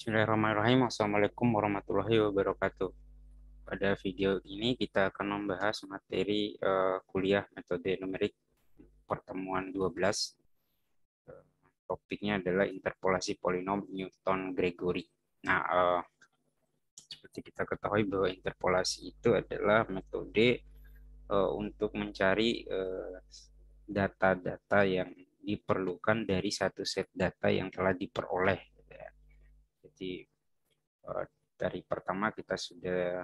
Bismillahirrahmanirrahim. Assalamualaikum warahmatullahi wabarakatuh. Pada video ini kita akan membahas materi kuliah metode numerik pertemuan 12. Topiknya adalah interpolasi polinom Newton-Gregory. Nah, seperti kita ketahui bahwa interpolasi itu adalah metode untuk mencari data-data yang diperlukan dari satu set data yang telah diperoleh. Jadi Eh, dari pertama kita sudah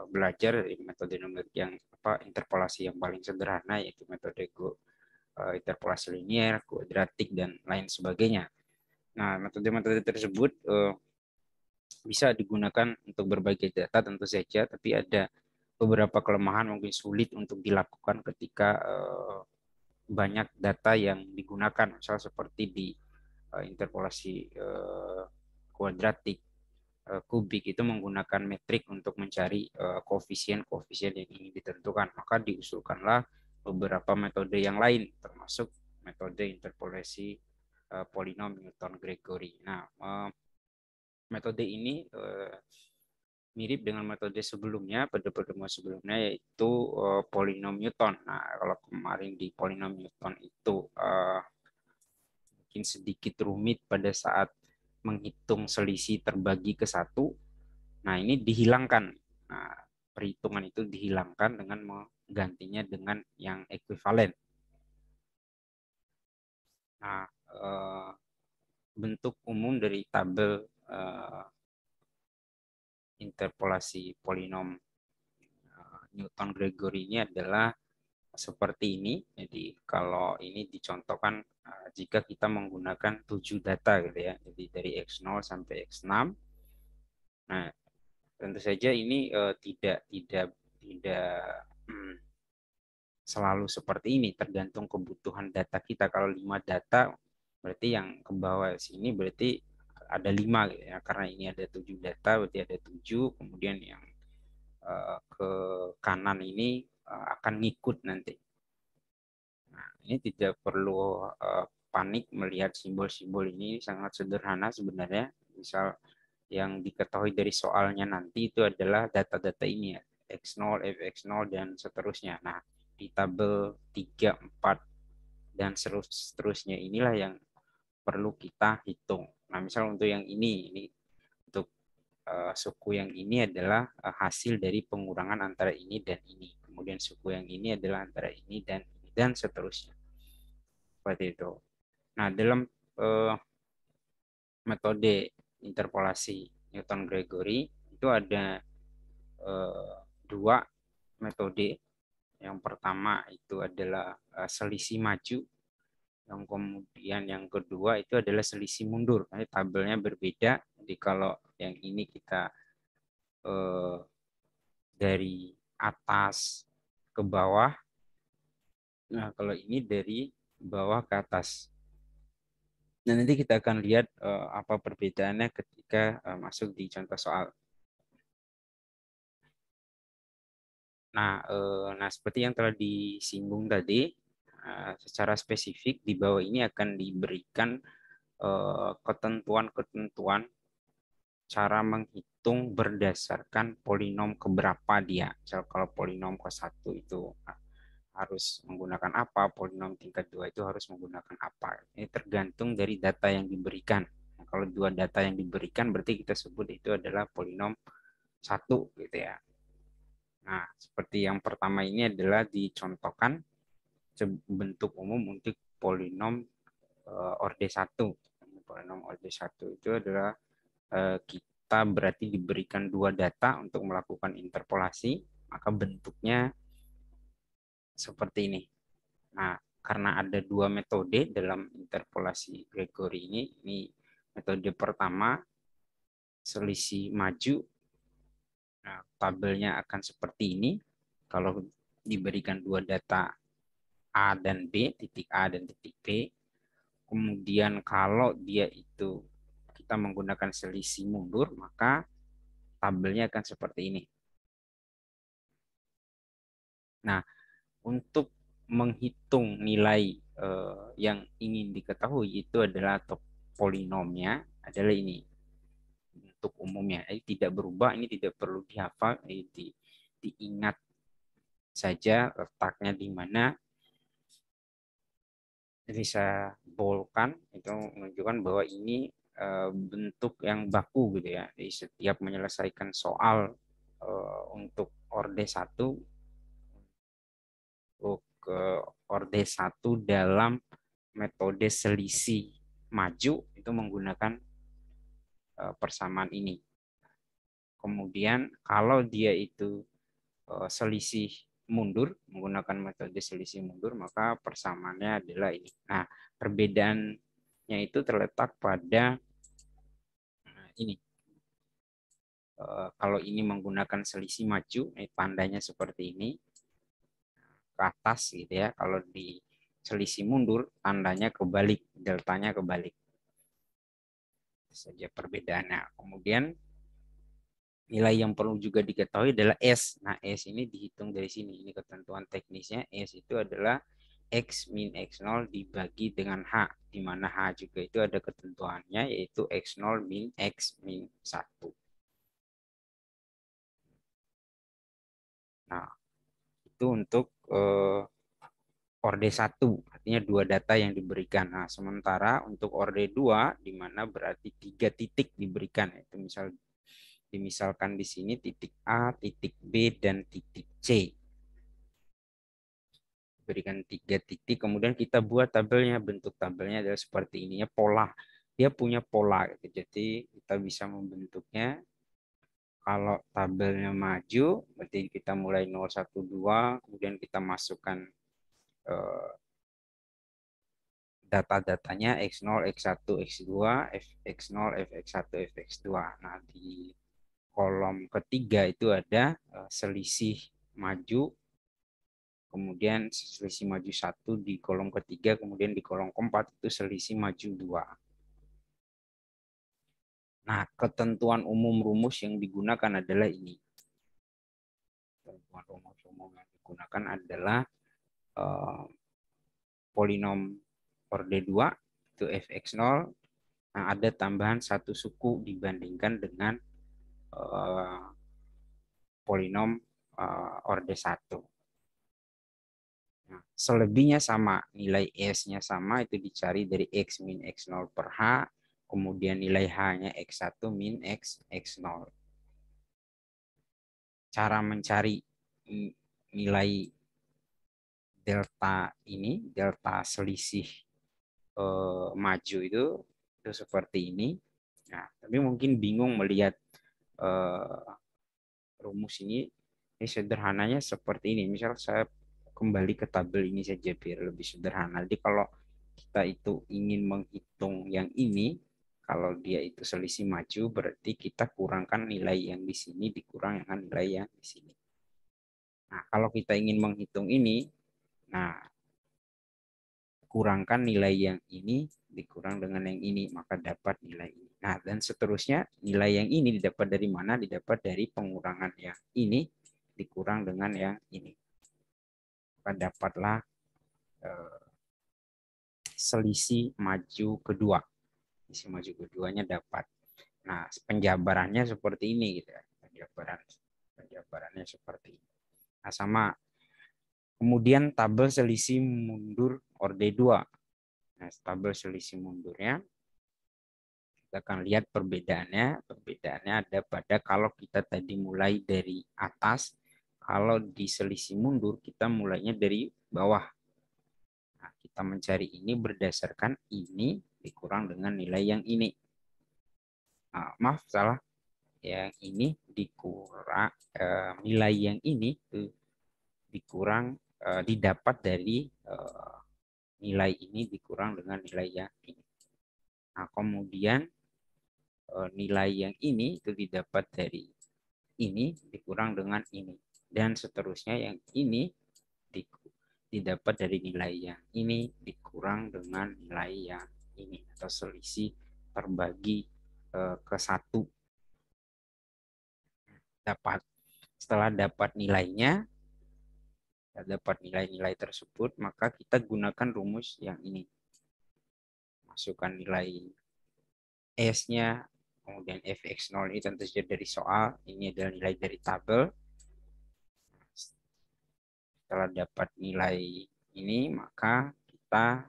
belajar dari metode numerik yang interpolasi yang paling sederhana, yaitu metode interpolasi linier, kuadratik, dan lain sebagainya. Nah, metode-metode tersebut bisa digunakan untuk berbagai data tentu saja, tapi ada beberapa kelemahan mungkin sulit untuk dilakukan ketika banyak data yang digunakan, misal seperti di interpolasi kuadratik, kubik itu menggunakan metrik untuk mencari koefisien-koefisien yang ingin ditentukan. Maka diusulkanlah beberapa metode yang lain, termasuk metode interpolasi polinom Newton-Gregory. Nah, metode ini mirip dengan metode sebelumnya, pada pertemuan sebelumnya, yaitu polinom Newton. Nah, kalau kemarin di polinom Newton itu mungkin sedikit rumit pada saat menghitung selisih terbagi ke satu. Nah, ini dihilangkan. Nah, perhitungan itu dihilangkan dengan menggantinya dengan yang ekuivalen. Nah, bentuk umum dari tabel interpolasi polinom Newton-Gregory ini adalah seperti ini. Jadi kalau ini dicontohkan jika kita menggunakan 7 data gitu ya. Jadi dari X0 sampai X6. Nah, tentu saja ini tidak selalu seperti ini, tergantung kebutuhan data kita. Kalau 5 data berarti yang ke bawah sini berarti ada 5 gitu ya, karena ini ada 7 data berarti ada 7, kemudian yang ke kanan ini akan ngikut nanti. Nah, ini tidak perlu panik melihat simbol-simbol ini, sangat sederhana sebenarnya. Misal yang diketahui dari soalnya nanti itu adalah data-data ini ya, X0, Fx0, dan seterusnya. Nah, di tabel 3, 4, dan seterusnya inilah yang perlu kita hitung. Nah, misal untuk yang ini untuk suku yang ini adalah hasil dari pengurangan antara ini dan ini. Kemudian suku yang ini adalah antara ini dan seterusnya. Seperti itu. Nah, dalam metode interpolasi Newton-Gregory itu ada dua metode. Yang pertama itu adalah selisih maju, yang kemudian yang kedua itu adalah selisih mundur. Jadi tabelnya berbeda. Jadi kalau yang ini kita dari atas ke bawah, nah kalau ini dari bawah ke atas. Nah, nanti kita akan lihat apa perbedaannya ketika masuk di contoh soal. Nah, seperti yang telah disinggung tadi, secara spesifik di bawah ini akan diberikan ketentuan-ketentuan cara menghitung berdasarkan polinom keberapa dia. Misal kalau polinom ke-1 itu harus menggunakan apa, polinom tingkat 2 itu harus menggunakan apa. Ini tergantung dari data yang diberikan. Nah, kalau dua data yang diberikan berarti kita sebut itu adalah polinom 1 gitu ya. Nah, seperti yang pertama ini adalah dicontohkan bentuk umum untuk polinom orde 1. Polinom orde 1 itu adalah kita berarti diberikan dua data untuk melakukan interpolasi, maka bentuknya seperti ini. Nah, karena ada dua metode dalam interpolasi Gregory ini metode pertama selisih maju. Nah, tabelnya akan seperti ini. Kalau diberikan dua data A dan B, titik A dan titik B. Kemudian kalau dia itu kita menggunakan selisih mundur, maka tabelnya akan seperti ini. Nah, untuk menghitung nilai yang ingin diketahui itu adalah atau polinomnya adalah ini. bentuk umumnya. Jadi tidak berubah, ini tidak perlu dihafal, diingat saja letaknya di mana. Jadi saya boldkan itu menunjukkan bahwa ini bentuk yang baku gitu ya. Jadi setiap menyelesaikan soal untuk orde 1 untuk orde 1 dalam metode selisih maju itu menggunakan persamaan ini. Kemudian kalau dia itu selisih mundur menggunakan metode selisih mundur, maka persamaannya adalah ini. Nah, perbedaannya itu terletak pada ini. Kalau ini menggunakan selisih maju, tandanya seperti ini ke atas gitu ya. Kalau di selisih mundur, tandanya kebalik, deltanya kebalik. Itu saja perbedaannya. Kemudian nilai yang perlu juga diketahui adalah S. Nah, S ini dihitung dari sini. Ini ketentuan teknisnya. S itu adalah X min X0 dibagi dengan H. Di mana H juga itu ada ketentuannya, yaitu X0 min X min 1. Nah, itu untuk orde 1. Artinya 2 data yang diberikan. Nah, sementara untuk orde 2, di mana berarti 3 titik diberikan. Itu dimisalkan di sini titik A, titik B, dan titik C. Berikan 3 titik, kemudian kita buat tabelnya. Bentuk tabelnya adalah seperti ini ya, pola. Dia punya pola, gitu. Jadi kita bisa membentuknya. Kalau tabelnya maju, berarti kita mulai 0, 1, 2, kemudian kita masukkan data-datanya X0, X1, X2, Fx0, Fx1, Fx2. Nah, di kolom ketiga itu ada selisih maju, kemudian selisih maju 1 di kolom ketiga, kemudian di kolom keempat itu selisih maju 2. Nah, ketentuan umum rumus yang digunakan adalah ini. Ketentuan rumus umum yang digunakan adalah polinom orde 2 itu Fx0. Nah, ada tambahan 1 suku dibandingkan dengan polinom orde 1. Nah, selebihnya sama, nilai S-nya sama, itu dicari dari X min X0 per H, kemudian nilai H-nya X1 min X, X0. Cara mencari nilai delta ini, delta selisih maju itu seperti ini. Nah, tapi mungkin bingung melihat rumus ini sederhananya seperti ini. Misal saya kembali ke tabel ini saja biar lebih sederhana. Jadi kalau kita itu ingin menghitung yang ini, kalau dia itu selisih maju, berarti kita kurangkan nilai yang di sini dikurang dengan nilai yang di sini. Nah, kalau kita ingin menghitung ini, nah kurangkan nilai yang ini dikurang dengan yang ini, maka dapat nilai ini. Nah, dan seterusnya nilai yang ini didapat dari mana? Didapat dari pengurangan yang ini dikurang dengan yang ini. Maka dapatlah selisih maju kedua. Selisih maju keduanya dapat. Nah, penjabarannya seperti ini gitu ya. Penjabarannya seperti ini. Nah, sama. Kemudian tabel selisih mundur orde 2. Nah, tabel selisih mundurnya kita akan lihat perbedaannya. Perbedaannya ada pada kalau kita tadi mulai dari atas, kalau di selisih mundur kita mulainya dari bawah. Nah, kita mencari ini berdasarkan ini dikurang dengan nilai yang ini. Nah, maaf salah. Yang ini dikurang nilai yang ini dikurang didapat dari nilai ini dikurang dengan nilai yang ini. Nah, kemudian nilai yang ini itu didapat dari ini dikurang dengan ini. Dan seterusnya yang ini didapat dari nilai yang ini dikurang dengan nilai yang ini. Atau selisih terbagi ke 1. Setelah dapat nilainya, dapat nilai-nilai tersebut, maka kita gunakan rumus yang ini. Masukkan nilai S-nya, Kemudian fx0 ini tentu saja dari soal, ini adalah nilai dari tabel. Setelah dapat nilai ini, maka kita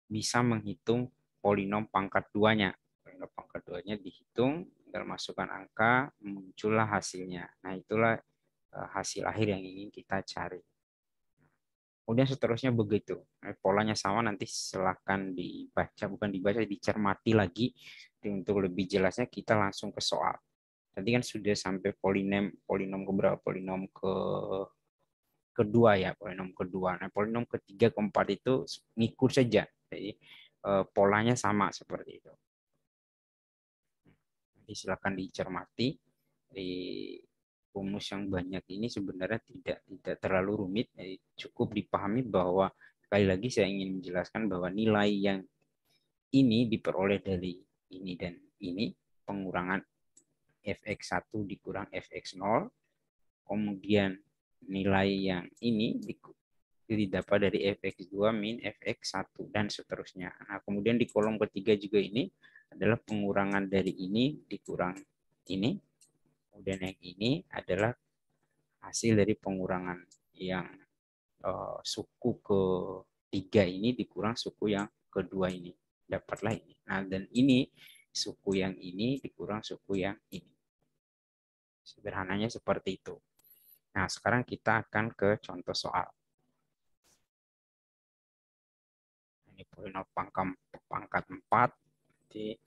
bisa menghitung polinom pangkat duanya. Polinom pangkat duanya dihitung, tinggal masukkan angka, muncullah hasilnya. Nah, itulah hasil akhir yang ingin kita cari. Kemudian seterusnya begitu. Polanya sama, nanti silahkan dibaca, bukan dibaca, dicermati lagi. Untuk lebih jelasnya kita langsung ke soal. Tadi kan sudah sampai polinom keberapa? Polinom kedua ya, polinom kedua. Nah, polinom ketiga, keempat itu ngikut saja. Jadi polanya sama seperti itu. Nanti silakan dicermati. Di rumus yang banyak ini sebenarnya tidak terlalu rumit. Jadi cukup dipahami bahwa sekali lagi saya ingin menjelaskan bahwa nilai yang ini diperoleh dari ini dan ini, pengurangan fx1 dikurang fx0, kemudian nilai yang ini didapat dari fx2 min fx1 dan seterusnya. Nah, kemudian di kolom ketiga juga ini adalah pengurangan dari ini dikurang ini. Kemudian yang ini adalah hasil dari pengurangan yang suku ketiga ini dikurang suku yang kedua ini. Dapatlah ini. Nah, dan ini suku yang ini dikurang suku yang ini. Sederhananya seperti itu. Nah, sekarang kita akan ke contoh soal. Ini polinom pangkat 4. Jadi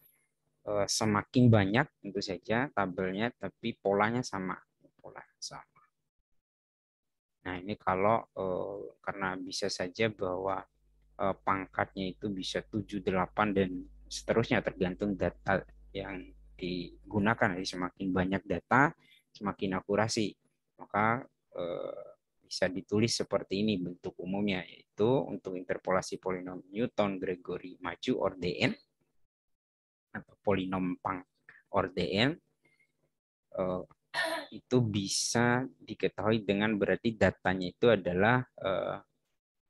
semakin banyak tentu saja tabelnya, tapi polanya sama. Pola sama. Nah, ini kalau karena bisa saja bahwa pangkatnya itu bisa 7, 8, dan seterusnya tergantung data yang digunakan. Jadi semakin banyak data, semakin akurasi. Maka bisa ditulis seperti ini bentuk umumnya, yaitu untuk interpolasi polinom Newton Gregory maju or Dn atau polinom pang or Dn itu bisa diketahui dengan berarti datanya itu adalah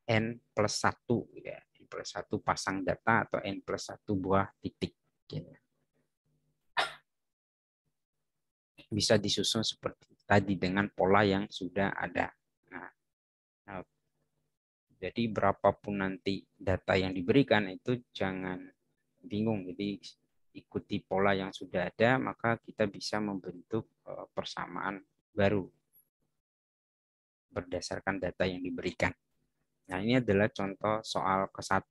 N plus 1 ya. N plus 1 pasang data atau N plus 1 buah titik. Bisa disusun seperti tadi dengan pola yang sudah ada. Nah, jadi berapapun nanti data yang diberikan itu jangan bingung. Jadi ikuti pola yang sudah ada, maka kita bisa membentuk persamaan baru berdasarkan data yang diberikan. Nah, ini adalah contoh soal ke-1.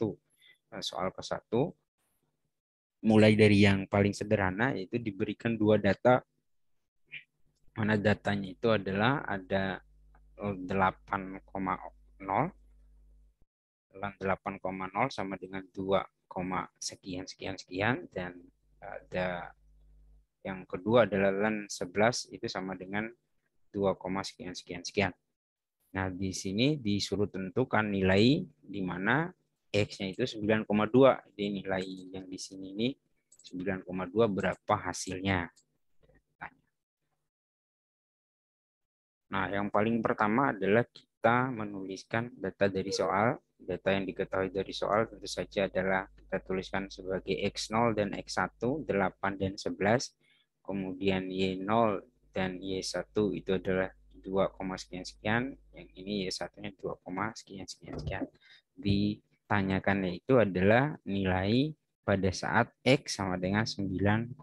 Soal ke-1 mulai dari yang paling sederhana, yaitu diberikan dua data, mana datanya itu adalah ada 8,0 sama dengan 2, sekian sekian sekian, dan ada yang kedua adalah ln 11 itu sama dengan 2, sekian sekian sekian. Nah, di sini disuruh tentukan nilai di mana X-nya itu 9,2. Jadi nilai yang di sini ini 9,2 berapa hasilnya. Nah, yang paling pertama adalah kita menuliskan data dari soal. Data yang diketahui dari soal tentu saja adalah kita tuliskan sebagai X0 dan X1, 8 dan 11. Kemudian Y0 dan Y1 itu adalah 2, sekian sekian. Yang ini Y1-nya 2, sekian sekian sekian. Ditanyakannya itu adalah nilai pada saat X sama dengan 9,2.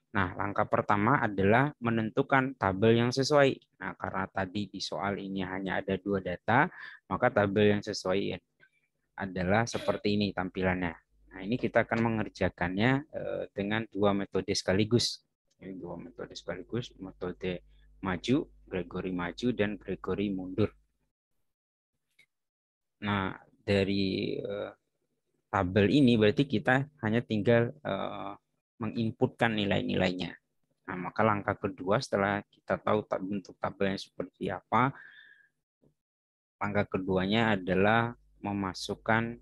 Nah, langkah pertama adalah menentukan tabel yang sesuai. Nah, karena tadi di soal ini hanya ada 2 data, maka tabel yang sesuai adalah seperti ini tampilannya. Nah, ini kita akan mengerjakannya dengan 2 metode sekaligus. Ini 2 metode sekaligus, metode maju, Gregory maju, dan Gregory mundur. Nah, dari tabel ini berarti kita hanya tinggal menginputkan nilai-nilainya. Nah, maka langkah kedua setelah kita tahu bentuk tabelnya seperti apa, langkah keduanya adalah memasukkan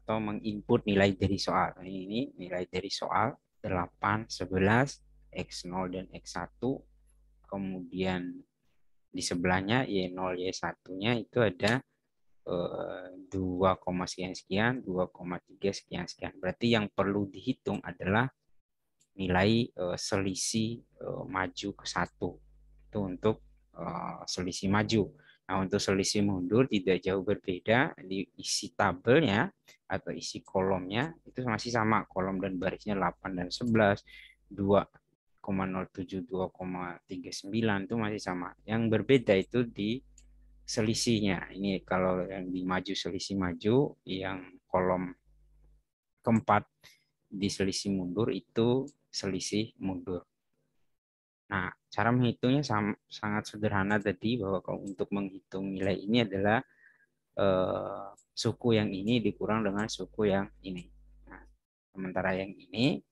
atau menginput nilai dari soal. Ini nilai dari soal 8, 11, X0 dan X1. Kemudian di sebelahnya Y0, Y1-nya itu ada 2, sekian sekian, 2,3 sekian sekian. Berarti yang perlu dihitung adalah nilai selisih maju ke satu. Itu untuk selisih maju. Nah, untuk selisih mundur tidak jauh berbeda. Di isi tabelnya atau isi kolomnya itu masih sama. Kolom dan barisnya 8 dan 11, 2,07, 2,39 itu masih sama. Yang berbeda itu di selisihnya. Ini kalau yang di maju selisih maju, yang kolom keempat di selisih mundur itu selisih mundur. Nah, cara menghitungnya sangat sederhana tadi, bahwa kalau untuk menghitung nilai ini adalah suku yang ini dikurang dengan suku yang ini. Nah, sementara yang ini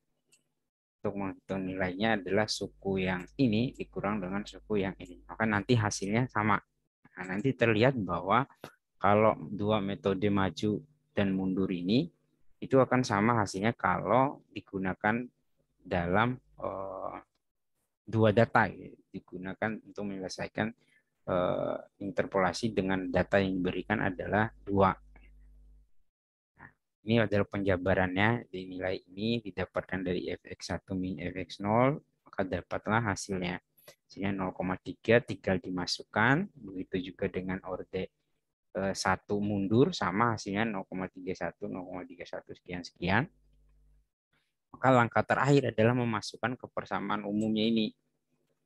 untuk menghitung nilainya adalah suku yang ini dikurang dengan suku yang ini. Maka nanti hasilnya sama. Nah, nanti terlihat bahwa kalau dua metode maju dan mundur ini itu akan sama hasilnya kalau digunakan dalam dua data, digunakan untuk menyelesaikan interpolasi dengan data yang diberikan adalah dua. Nah, ini adalah penjabarannya. Di nilai ini didapatkan dari fx1 min fx0, maka dapatlah hasilnya. Hasilnya 0,3 tinggal dimasukkan. Begitu juga dengan orde 1 mundur, sama hasilnya 0,31, 0,31 sekian sekian. Maka langkah terakhir adalah memasukkan kepersamaan umumnya ini.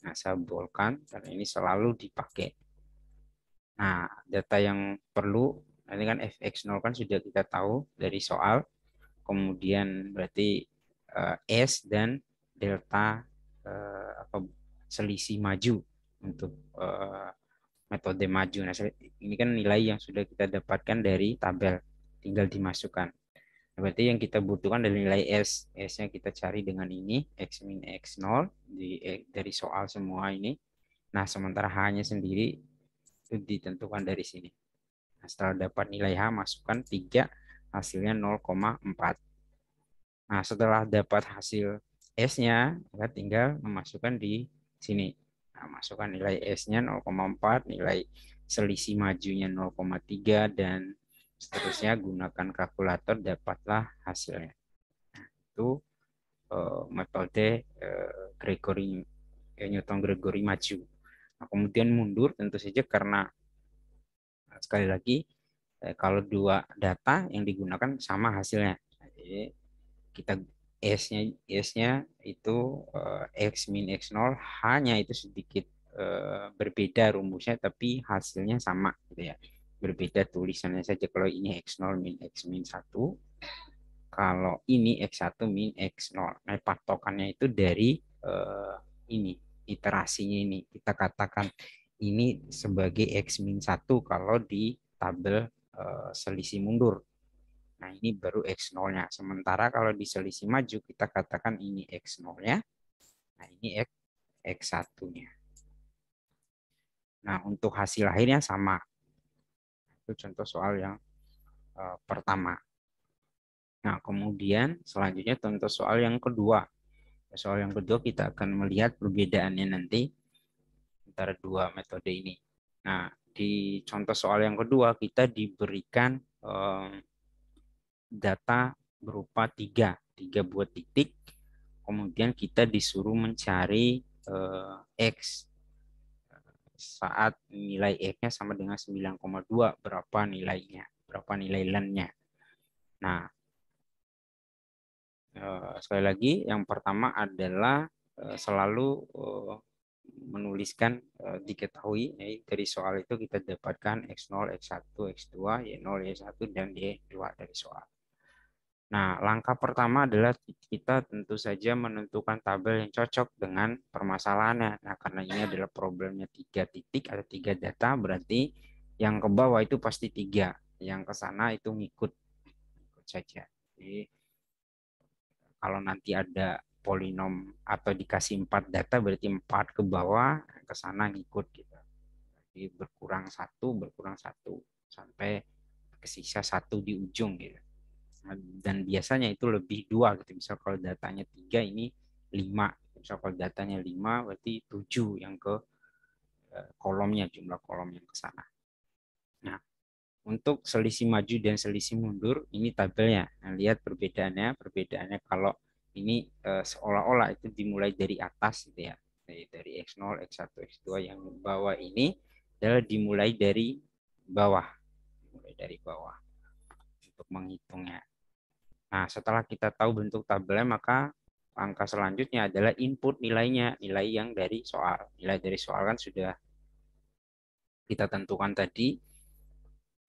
Nah, saya bolkan karena ini selalu dipakai. Nah, data yang perlu, ini kan fx0 kan sudah kita tahu dari soal. Kemudian berarti S dan delta selisih maju untuk metode maju. Nah, ini kan nilai yang sudah kita dapatkan dari tabel, tinggal dimasukkan. Nah, berarti yang kita butuhkan dari nilai S. S-nya kita cari dengan ini, X min X0 dari soal semua ini. Nah, sementara H-nya sendiri itu ditentukan dari sini. Nah, setelah dapat nilai H, masukkan 3, hasilnya 0,4. Nah, setelah dapat hasil S-nya, maka tinggal memasukkan di sini. Nah, masukkan nilai S-nya 0,4, nilai selisih majunya 0,3, dan seterusnya gunakan kalkulator, dapatlah hasilnya. Nah, itu metode Gregory Newton-Gregory maju. Nah, kemudian mundur tentu saja karena sekali lagi kalau dua data yang digunakan sama hasilnya. Jadi kita S-nya itu X min X0, H-nya itu sedikit berbeda rumusnya, tapi hasilnya sama gitu ya. Berbeda tulisannya saja, kalau ini X0 min X min 1, kalau ini X1 min X0. Nah, patokannya itu dari ini, iterasinya ini. Kita katakan ini sebagai X min 1 kalau di tabel selisih mundur. Nah, ini baru X0-nya. Sementara kalau di selisih maju, kita katakan ini X0-nya. Nah, ini X1-nya. Nah, untuk hasil akhirnya sama. Itu contoh soal yang pertama. Nah, kemudian selanjutnya contoh soal yang kedua. Soal yang kedua kita akan melihat perbedaannya nanti antara dua metode ini. Nah, di contoh soal yang kedua kita diberikan data berupa tiga buah titik. Kemudian kita disuruh mencari X saat nilai X-nya sama dengan 9,2, berapa nilainya, berapa nilai len-nya. Nah, sekali lagi yang pertama adalah selalu menuliskan diketahui dari soal itu kita dapatkan X0, X1, X2, Y0, Y1, dan Y2 dari soal. Nah, langkah pertama adalah kita tentu saja menentukan tabel yang cocok dengan permasalahannya. Nah, karena ini adalah problemnya 3 titik atau 3 data, berarti yang ke bawah itu pasti 3, yang ke sana itu ngikut saja. Jadi, kalau nanti ada polinom atau dikasih 4 data, berarti 4 ke bawah, ke sana ngikut gitu. Jadi berkurang satu sampai ke sisa 1 di ujung gitu. Dan biasanya itu lebih 2 gitu. Misal kalau datanya 3, ini 5. Misal kalau datanya 5, berarti 7 yang ke kolomnya, jumlah kolom yang ke sana. Nah, Untuk selisih maju dan selisih mundur, ini tabelnya. Nah, lihat perbedaannya. Perbedaannya kalau ini seolah-olah itu dimulai dari atas gitu ya. Dari X0, X1, X2 yang bawah ini adalah dimulai dari bawah. Dimulai dari bawah untuk menghitungnya. Nah, setelah kita tahu bentuk tabelnya, maka langkah selanjutnya adalah input nilainya, nilai yang dari soal. Nilai dari soal kan sudah kita tentukan tadi,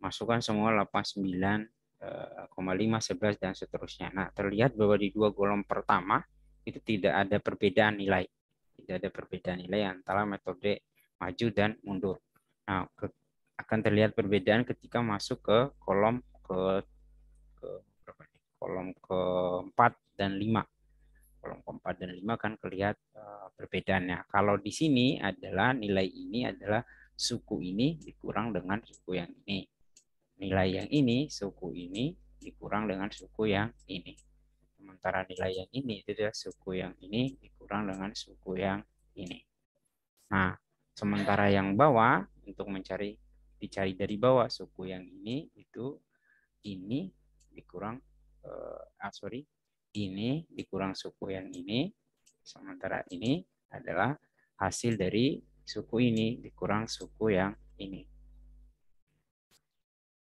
masukkan semua 89, 5, 11, dan seterusnya. Nah, terlihat bahwa di dua kolom pertama itu tidak ada perbedaan nilai. Tidak ada perbedaan nilai antara metode maju dan mundur. Nah, akan terlihat perbedaan ketika masuk ke kolom ke kolom keempat dan 5. Kolom keempat dan 5 kan kelihatan perbedaannya. Kalau di sini adalah nilai ini adalah suku ini dikurang dengan suku yang ini. Nilai yang ini, suku ini dikurang dengan suku yang ini. Sementara nilai yang ini itu adalah suku yang ini dikurang dengan suku yang ini. Nah, sementara yang bawah untuk dicari dari bawah suku yang ini dikurang ini dikurang suku yang ini, sementara ini adalah hasil dari suku ini dikurang suku yang ini.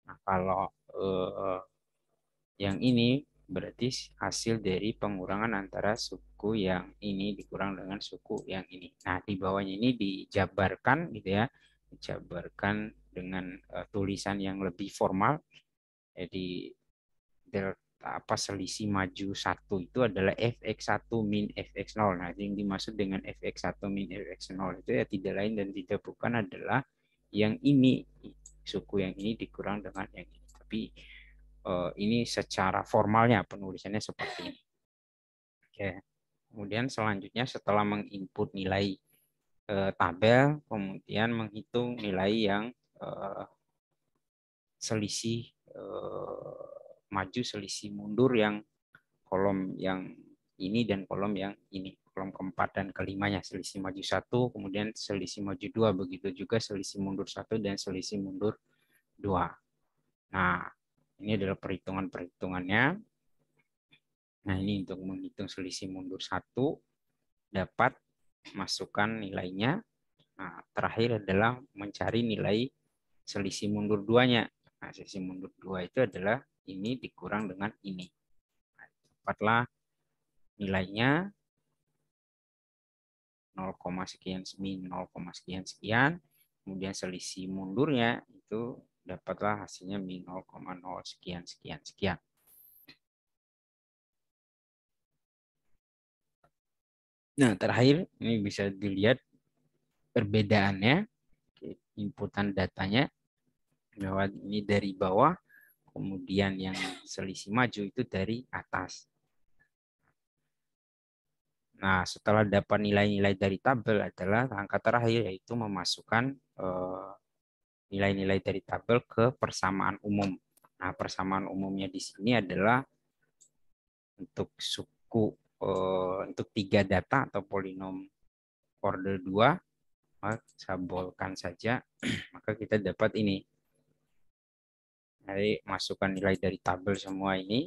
Nah, kalau yang ini berarti hasil dari pengurangan antara suku yang ini dikurang dengan suku yang ini. Nah, di bawahnya ini dijabarkan gitu ya, dijabarkan dengan tulisan yang lebih formal. Jadi selisih maju 1 itu adalah fx1 min fx0. Nah, yang dimaksud dengan fx1 min fx0 itu ya tidak lain dan tidak bukan adalah yang ini, suku yang ini dikurang dengan yang ini. Tapi ini secara formalnya penulisannya seperti ini. Oke. Kemudian selanjutnya setelah menginput nilai tabel, kemudian menghitung nilai yang selisih maju, selisih mundur yang kolom yang ini dan kolom yang ini, kolom keempat dan kelimanya, selisih maju 1, kemudian selisih maju 2, begitu juga selisih mundur 1 dan selisih mundur 2. Nah, ini adalah perhitungannya. Nah, ini untuk menghitung selisih mundur 1 dapat masukkan nilainya. Nah, terakhir adalah mencari nilai selisih mundur 2-nya. Nah, selisih mundur 2 itu adalah ini dikurang dengan ini. Nah, dapatlah nilainya 0, sekian min 0, sekian sekian. Kemudian selisih mundurnya itu dapatlah hasilnya min 0,0 sekian sekian sekian. Nah, terakhir ini bisa dilihat perbedaannya, inputan datanya, bahwa ini dari bawah, kemudian yang selisih maju itu dari atas. Nah, setelah dapat nilai-nilai dari tabel adalah langkah terakhir, yaitu memasukkan nilai-nilai dari tabel ke persamaan umum. Nah, persamaan umumnya di sini adalah untuk untuk 3 data atau polinom order 2, maka saya bolkan saja, maka kita dapat ini. Jadi masukkan nilai dari tabel semua ini,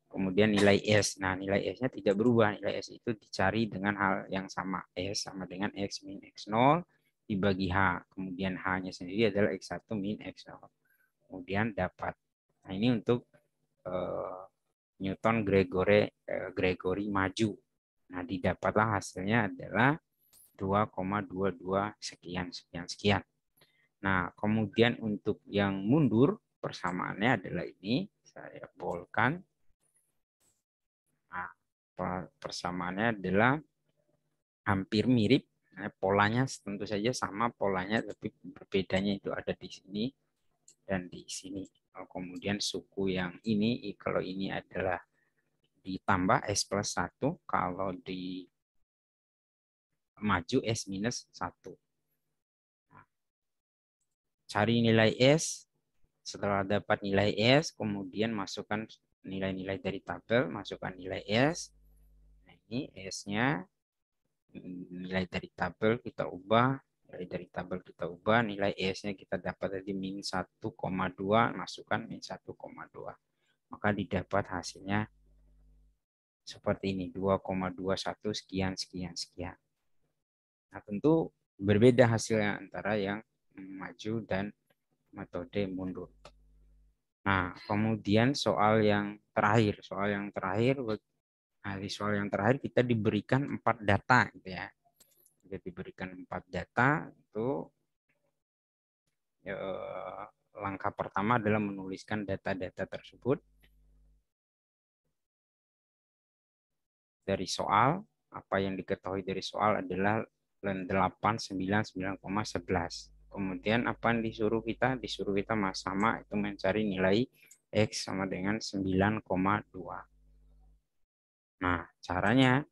kemudian nilai S. Nah, nilai S-nya tidak berubah. Nilai S itu dicari dengan hal yang sama. S sama dengan X min X0 dibagi H. Kemudian H-nya sendiri adalah X1 min X0. Kemudian dapat. Nah, ini untuk Newton Gregory maju. Nah, didapatlah hasilnya adalah 2,22 sekian sekian sekian. Nah, kemudian untuk yang mundur persamaannya adalah ini, saya bolkan. Nah, persamaannya adalah hampir mirip. Nah, polanya tentu saja sama polanya, tapi berbedanya itu ada di sini dan di sini. Kemudian suku yang ini, kalau ini adalah ditambah S plus 1, kalau di maju S minus 1. Cari nilai S, setelah dapat nilai S, kemudian masukkan nilai-nilai dari tabel, masukkan nilai S. Nah, ini S-nya, nilai dari tabel kita ubah Dari tabel kita ubah, nilai ES-nya kita dapat tadi min 1,2, masukkan min 1,2. Maka didapat hasilnya seperti ini, 2,21 sekian, sekian, sekian. Nah, tentu berbeda hasilnya antara yang maju dan metode mundur. Nah, kemudian soal yang terakhir. Nah, di soal yang terakhir kita diberikan 4 data gitu ya. Kita diberikan 4 data itu langkah pertama adalah menuliskan data-data tersebut dari soal. Apa yang diketahui dari soal adalah 899,11. Kemudian apa yang disuruh kita? Disuruh kita sama itu mencari nilai X sama dengan 9,2. Nah, caranya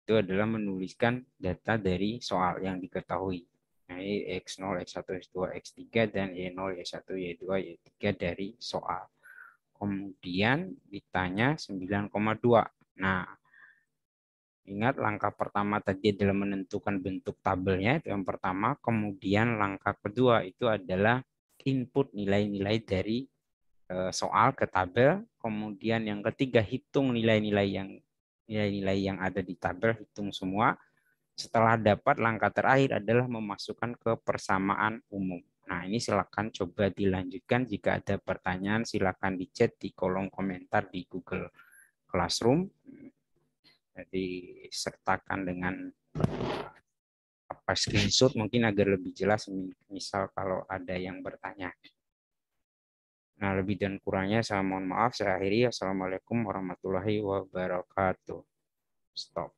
itu adalah menuliskan data dari soal yang diketahui. Nah, X0, X1, X2, X3, dan Y0, Y1, Y2, Y3 dari soal. Kemudian ditanya 9,2. Nah, ingat langkah pertama tadi adalah menentukan bentuk tabelnya, itu yang pertama. Kemudian langkah kedua itu adalah input nilai-nilai dari soal ke tabel. Kemudian yang ketiga hitung nilai-nilai yang ada di tabel, hitung semua. Setelah dapat, langkah terakhir adalah memasukkan ke persamaan umum. Nah, ini silakan coba dilanjutkan. Jika ada pertanyaan, silakan di chat di kolom komentar di Google Classroom. Jadi, sertakan dengan screenshot mungkin agar lebih jelas, misal kalau ada yang bertanya. Nah, lebih dan kurangnya saya mohon maaf. Saya akhiri. Assalamualaikum warahmatullahi wabarakatuh. Stop.